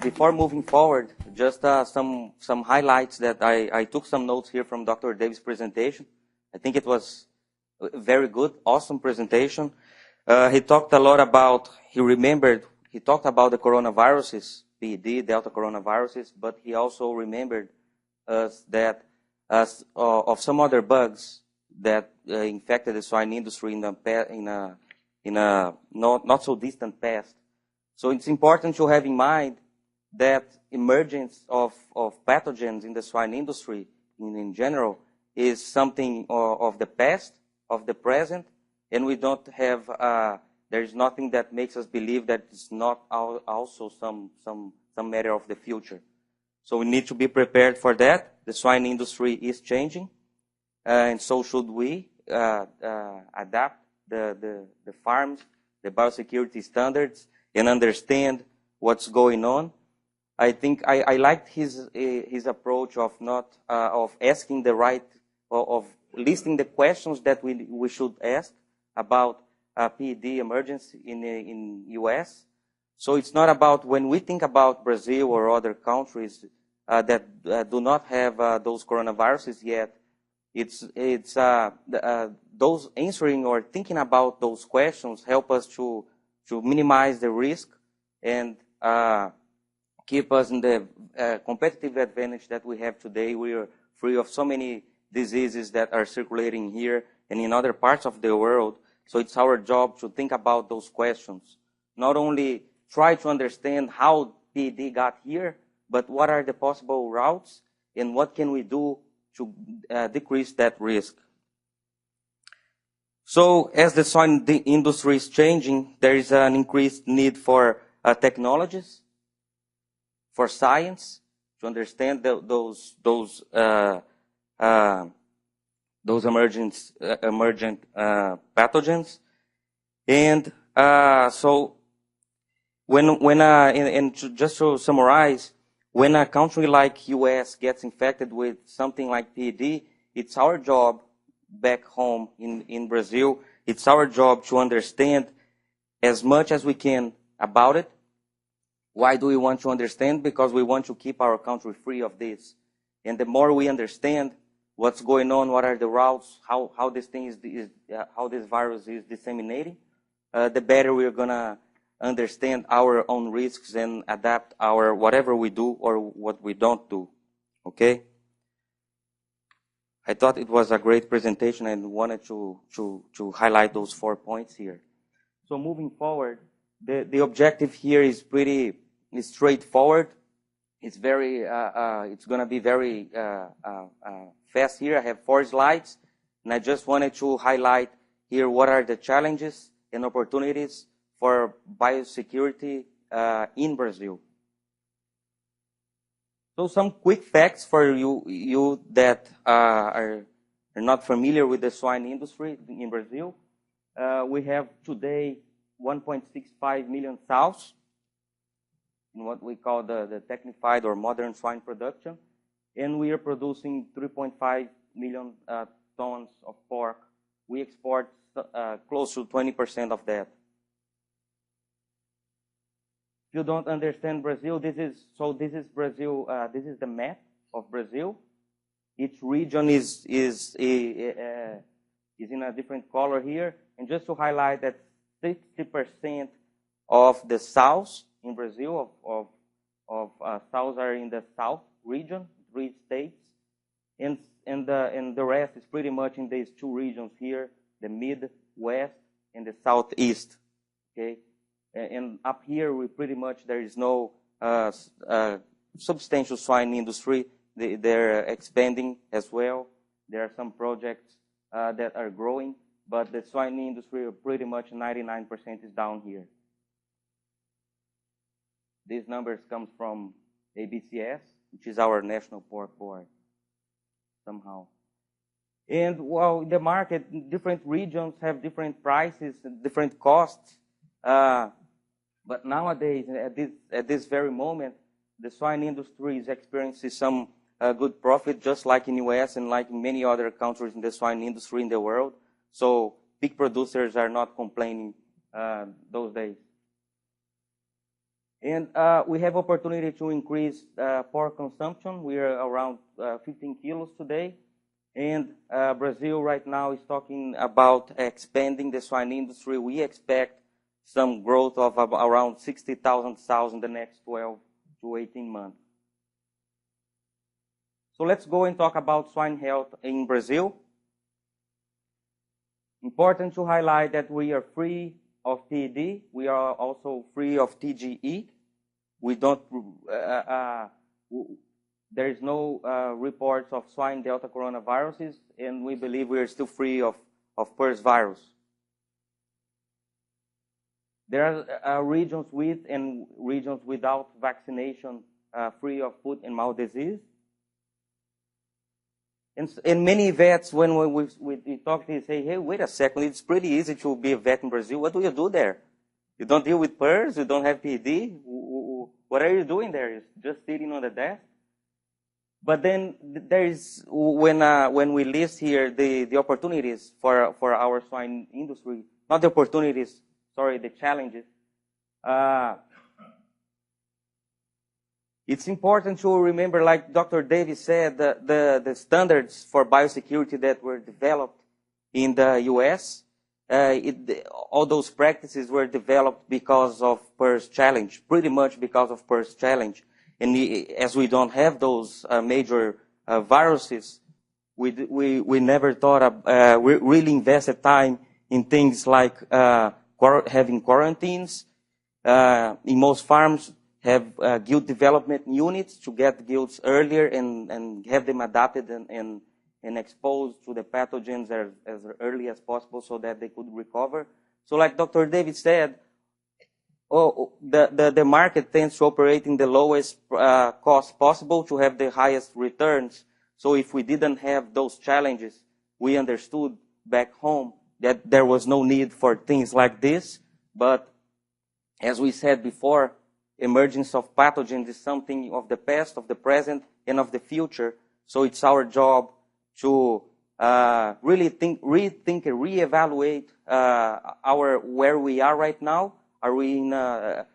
Before moving forward, just some highlights that I took some notes here from Dr. Davis' presentation. I think it was a very good, awesome presentation. He talked a lot about, he talked about the coronaviruses, PED, Delta coronaviruses, but he also remembered us that of some other bugs that infected the swine industry in a not so distant past. So it's important to have in mind that emergence of pathogens in the swine industry in general is something of the past, of the present, and we don't have, there is nothing that makes us believe that it's not also some matter of the future. So we need to be prepared for that. The swine industry is changing, and so should we adapt the farms, the biosecurity standards, and understand what's going on. I think I liked his approach of not of asking the right of listing the questions that we should ask about PED emergence in US. So it's not about when we think about Brazil or other countries that do not have those coronaviruses yet. It's those answering or thinking about those questions help us to minimize the risk and keep us in the competitive advantage that we have today. We are free of so many diseases that are circulating here and in other parts of the world. So it's our job to think about those questions. Not only try to understand how PED got here, but what are the possible routes and what can we do to decrease that risk. So as the swine industry is changing, there is an increased need for technologies, for science, to understand those emergent pathogens. And so just to summarize, when a country like US gets infected with something like PED, it's our job back home in Brazil, it's our job to understand as much as we can about it. Why do we want to understand? Because we want to keep our country free of this. And the more we understand what's going on, what are the routes, how this thing how this virus is disseminating, the better we're gonna understand our own risks and adapt our whatever we do or what we don't do. Okay? I thought it was a great presentation and wanted to highlight those 4 points here. So moving forward, the objective here is pretty straightforward. It's very it's going to be very fast here. I have 4 slides, and I just wanted to highlight here what are the challenges and opportunities for biosecurity in Brazil. So some quick facts for you that are not familiar with the swine industry in Brazil. We have today 1.65 million sows in what we call the technified or modern swine production. And we are producing 3.5 million tons of pork. We export close to 20% of that. If you don't understand Brazil, this is Brazil. This is the map of Brazil. Each region is in a different color here. And just to highlight that 60% of the sows in Brazil of sows are in the south region, 3 states, and the rest is pretty much in these 2 regions here, the Midwest and the Southeast. Okay. And up here, there is no substantial swine industry. They're expanding as well. There are some projects that are growing, but the swine industry, pretty much 99% is down here. These numbers come from ABCS, which is our national pork board, somehow. And well, the market, different regions have different prices, different costs. But nowadays, at this very moment, the swine industry is experiencing some good profit, just like in US and like many other countries in the swine industry in the world. So pig producers are not complaining those days. And we have opportunity to increase pork consumption. We are around 15 kilos today. And Brazil right now is talking about expanding the swine industry. We expect some growth of around 60,000 sows in the next 12 to 18 months. So let's go and talk about swine health in Brazil. Important to highlight that we are free of PED. We are also free of TGE. We don't, there is no reports of swine delta coronaviruses, and we believe we are still free of PRRS virus. There are regions with and regions without vaccination free of foot and mouth disease. And many vets, when we talk, they say, hey, wait a second, it's pretty easy to be a vet in Brazil. What do you do there? You don't deal with PRRS, you don't have PED. What are you doing there? You're just sitting on the desk? But then there is, when we list here the opportunities for our swine industry, not the opportunities, sorry, the challenges. It's important to remember, like Dr. Davis said, the standards for biosecurity that were developed in the US, all those practices were developed because of PRRS challenge, pretty much because of PRRS challenge. And as we don't have those major viruses, we never thought of, we really invested time in things like having quarantines. In most farms, have gilt development units to get gilts earlier and have them adapted and exposed to the pathogens as early as possible so that they could recover. So like Dr. David said, the market tends to operate in the lowest cost possible to have the highest returns. So if we didn't have those challenges, we understood back home that there was no need for things like this. But as we said before, emergence of pathogens is something of the past, of the present, and of the future. So it's our job to really rethink and reevaluate where we are right now. Are we in a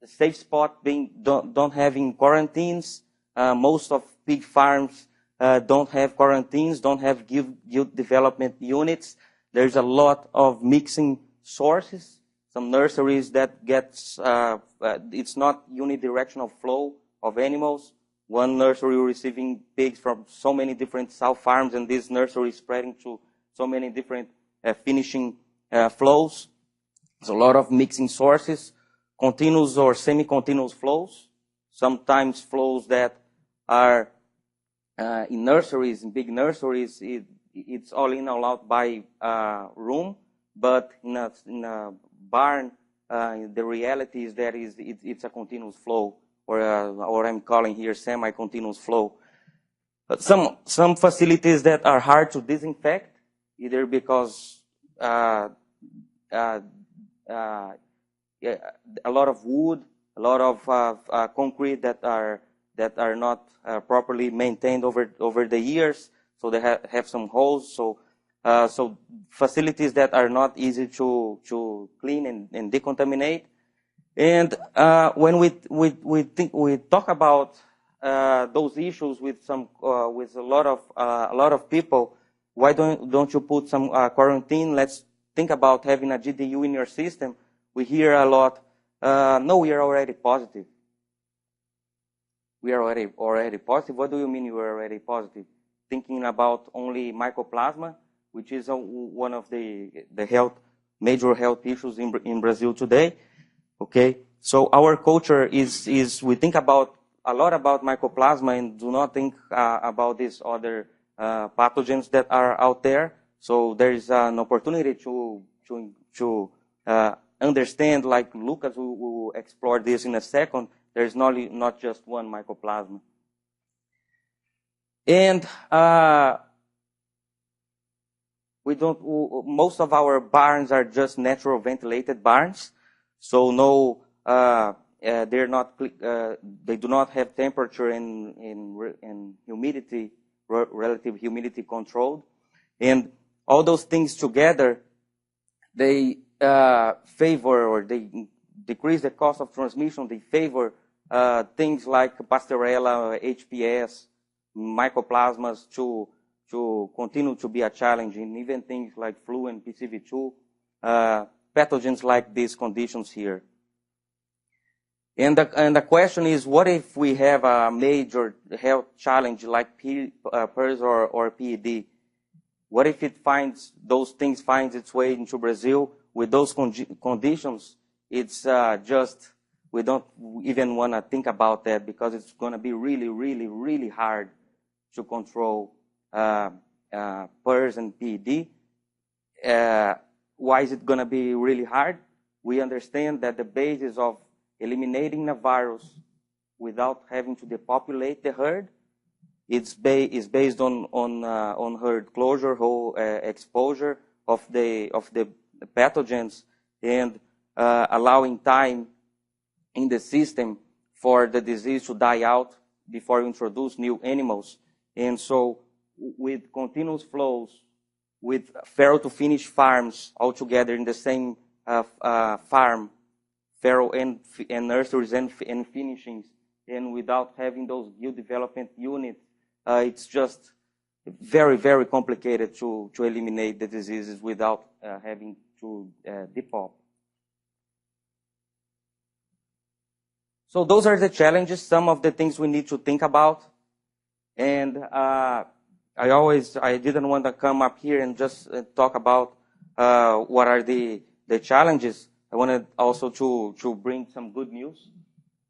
safe spot, don't having quarantines? Most of pig farms don't have quarantines, don't have gilt development units. There's a lot of mixing sources. Some nurseries that gets, it's not unidirectional flow of animals. One nursery receiving pigs from so many different sow farms, and this nursery spreading to so many different finishing flows. There's a lot of mixing sources, continuous or semi-continuous flows. Sometimes flows that are in nurseries, in big nurseries, it's all in, all out by room, but in a barn, the reality is that it's a continuous flow, or I'm calling here semi-continuous flow. But some facilities that are hard to disinfect, either because a lot of wood, a lot of concrete that are not properly maintained over the years, so they have some holes. So facilities that are not easy to clean and decontaminate. And when we talk about those issues with a lot of people, why don't you put some quarantine? Let's think about having a GDU in your system. We hear a lot. No, we are already positive. We are already positive. What do you mean you are already positive? Thinking about only mycoplasma, which is one of the major health issues in Brazil today. Okay, so our culture is we think a lot about mycoplasma and do not think about these other pathogens that are out there. So there is an opportunity to understand, like Lucas will explore this in a second. There is not just one mycoplasma. And most of our barns are just natural ventilated barns. So no, they're not, they do not have temperature and humidity, relative humidity controlled. And all those things together they favor, or they decrease the cost of transmission. They favor things like Pastorella, HPS, mycoplasmas to continue to be a challenge, and even things like flu and PCV2, pathogens like these conditions here. And the question is, what if we have a major health challenge like PRRS or PED? What if it finds its way into Brazil with those conditions? It's just, we don't even want to think about that, because it's going to be really, really, really hard to control PRRS and PED. Why is it going to be really hard? We understand that the basis of eliminating the virus without having to depopulate the herd is based on herd closure, whole exposure of the pathogens, and allowing time in the system for the disease to die out before you introduce new animals. And so with continuous flows, with feral to finish farms all together in the same farm, feral and nurseries and finishings, and without having those yield development units, it's just very, very complicated to eliminate the diseases without having to depop. So those are the challenges, some of the things we need to think about. And I didn't want to come up here and just talk about what are the challenges. I wanted also to bring some good news.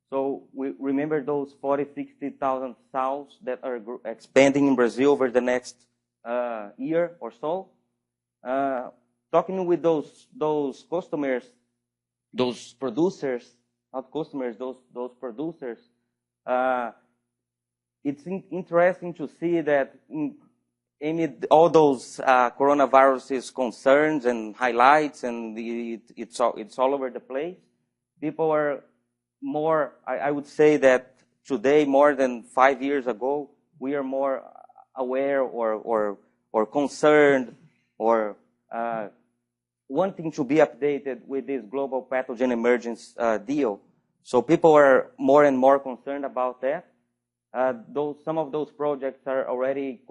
So we remember those 60,000 sows that are expanding in Brazil over the next year or so. Talking with those customers, those producers, not customers, those producers, it's interesting to see that amid all those coronavirus concerns and highlights, and it's all over the place, people are more, I would say that today, more than 5 years ago, we are more aware or concerned or wanting to be updated with this global pathogen emergence deal. So people are more and more concerned about that. Some of those projects are already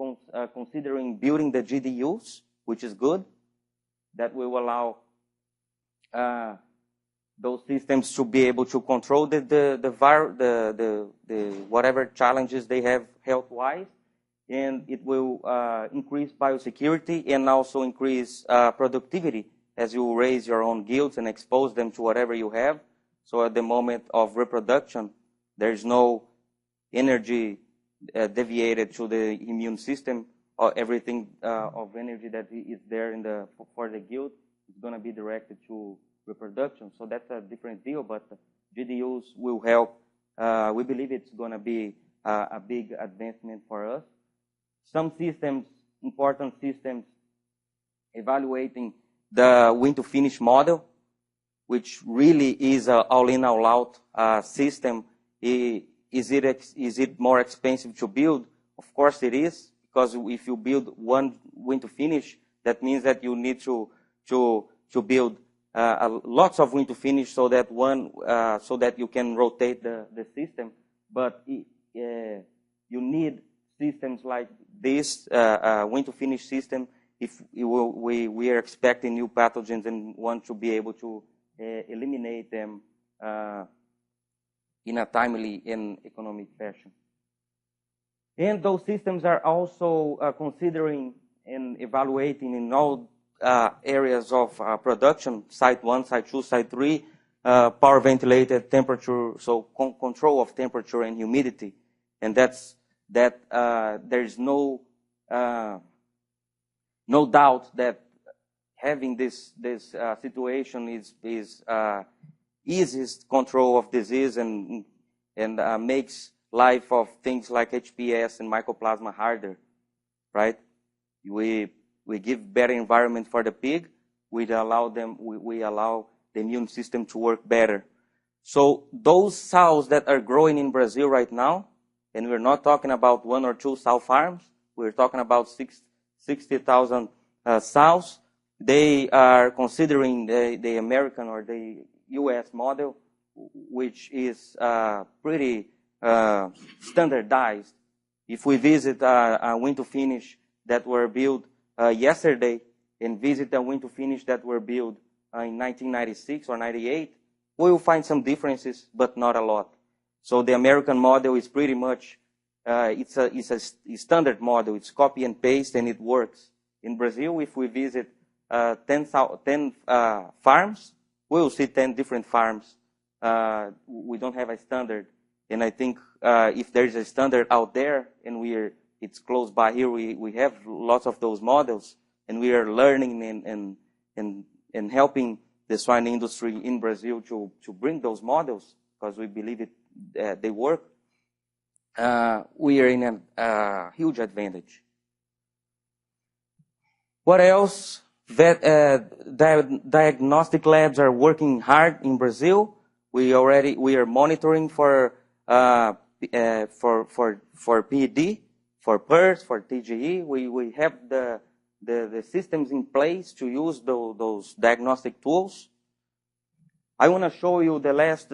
considering building the GDUs, which is good. That will allow those systems to be able to control the whatever challenges they have health-wise, and it will increase biosecurity and also increase productivity as you raise your own yields and expose them to whatever you have. So at the moment of reproduction, there's no energy deviated to the immune system, or everything of energy that is there for the yield is going to be directed to reproduction. So that's a different deal, but GDUs will help. We believe it's going to be a big advancement for us. Some systems, important systems, evaluating the win-to-finish model, which really is an all-in, all-out system. Is it more expensive to build? Of course it is, because if you build one win-to-finish, that means that you need to build lots of win-to-finish so that you can rotate the system. But you need systems like this win-to-finish system if we are expecting new pathogens and want to be able to eliminate them in a timely and economic fashion. And those systems are also considering and evaluating in all areas of production, Site 1, Site 2, Site 3, power ventilated temperature, so control of temperature and humidity. And there's no doubt that having this situation eases control of disease and makes life of things like HPS and mycoplasma harder, right? We give better environment for the pig. We allow the immune system to work better. So those sows that are growing in Brazil right now, and we're not talking about 1 or 2 sow farms, we're talking about 60,000 sows. they are considering the American or the U.S. model, which is pretty standardized. If we visit a wing to finish that were built yesterday and visit a wing to finish that were built in 1996 or 98, we will find some differences, but not a lot. So the American model is pretty much, it's a standard model. It's copy and paste, and it works. In Brazil, if we visit 10 farms, we will see 10 different farms. We don't have a standard. And I think if there is a standard out there and it's close by here, we have lots of those models, and we are learning and helping the swine industry in Brazil to bring those models, because we believe they work. We are in a huge advantage. What else? Diagnostic labs are working hard in Brazil. We are monitoring for PED, for PERS, for TGE. We have the systems in place to use those diagnostic tools. I want to show you the last.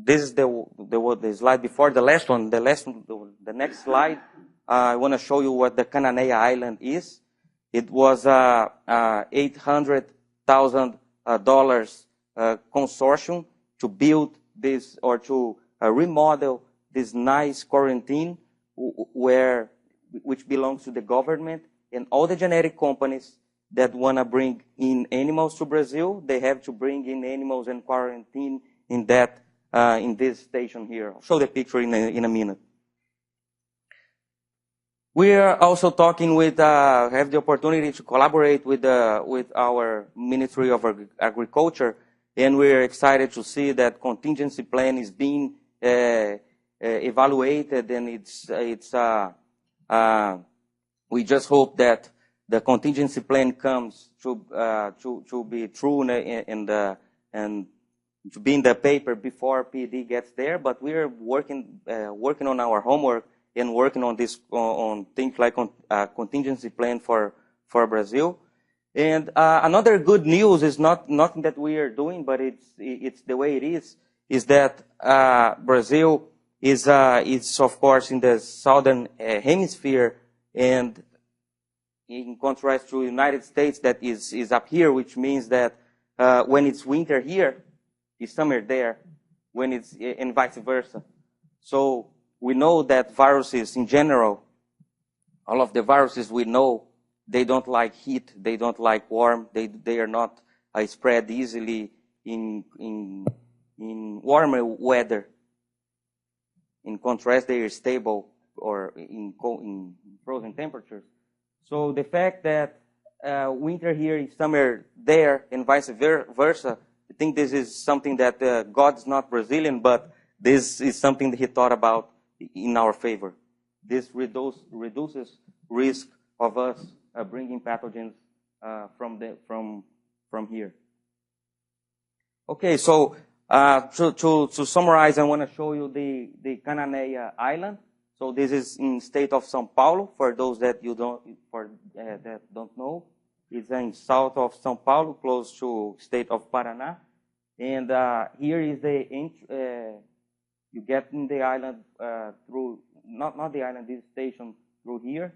This is the slide before the last one. The next slide. I want to show you what the Cananeia Island is. It was $800,000 consortium to build this or to remodel this nice quarantine which belongs to the government, and all the genetic companies that want to bring in animals to Brazil, they have to bring in animals and quarantine in this station here. I'll show the picture in a minute. We are also talking have the opportunity to collaborate with our Ministry of Agriculture, and we're excited to see that contingency plan is being evaluated, and we just hope that the contingency plan comes to be true and to be in the paper before PD gets there. But we are working on our homework and working on things like contingency plan for Brazil. And another good news is nothing that we are doing, but it's the way it is that Brazil is of course in the southern hemisphere, and in contrast to the United States that is up here, which means that when it's winter here, it's summer there, and vice versa. So we know that viruses in general, all of the viruses we know, they don't like heat, they don't like warm, they are not spread easily in warmer weather. In contrast, they are stable or in frozen temperatures. So the fact that winter here is summer there and vice versa, I think this is something that God's not Brazilian, but this is something that he thought about in our favor. This reduces risk of us bringing pathogens from here. Okay, so to summarize, I want to show you the Cananeia Island. So this is in state of São Paulo. For those that that don't know, it's in south of São Paulo, close to state of Paraná. And here is you get in the island through not the island, this station through here.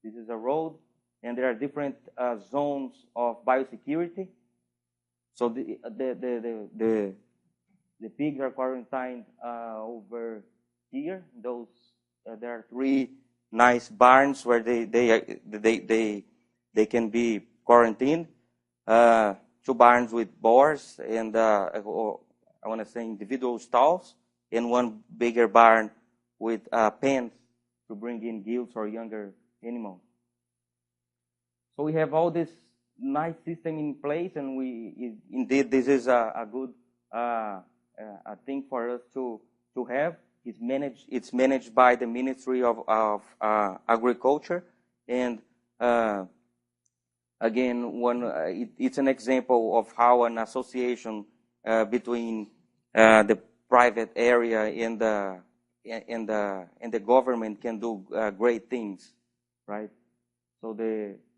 This is a road, and there are different zones of biosecurity. So the pigs are quarantined over here. There are 3 nice barns where they can be quarantined. 2 barns with boars, and I want to say individual stalls, and 1 bigger barn with pens to bring in gilts or younger animals. So we have all this nice system in place, and indeed this is a good thing for us to have. It's managed by the Ministry of Agriculture, and again, it's an example of how an association between the private area and the government can do great things, right? So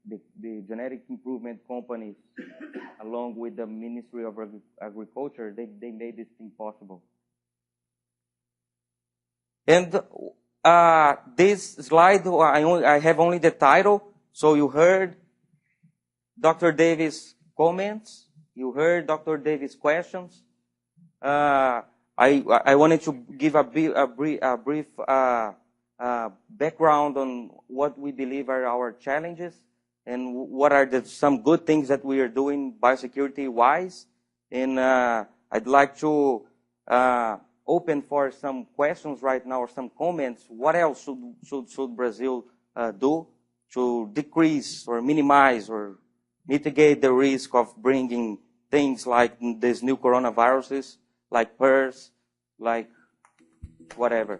the genetic improvement companies, along with the Ministry of Agriculture, they made this thing possible. And this slide, I have only the title. So you heard Dr. Davis' comments. You heard Dr. Davis' questions. I wanted to give a brief background on what we believe are our challenges and what are some good things that we are doing biosecurity-wise. And I'd like to open for some questions right now or some comments. What else should Brazil do to decrease or minimize or mitigate the risk of bringing things like these new coronaviruses, like PRRS, like whatever?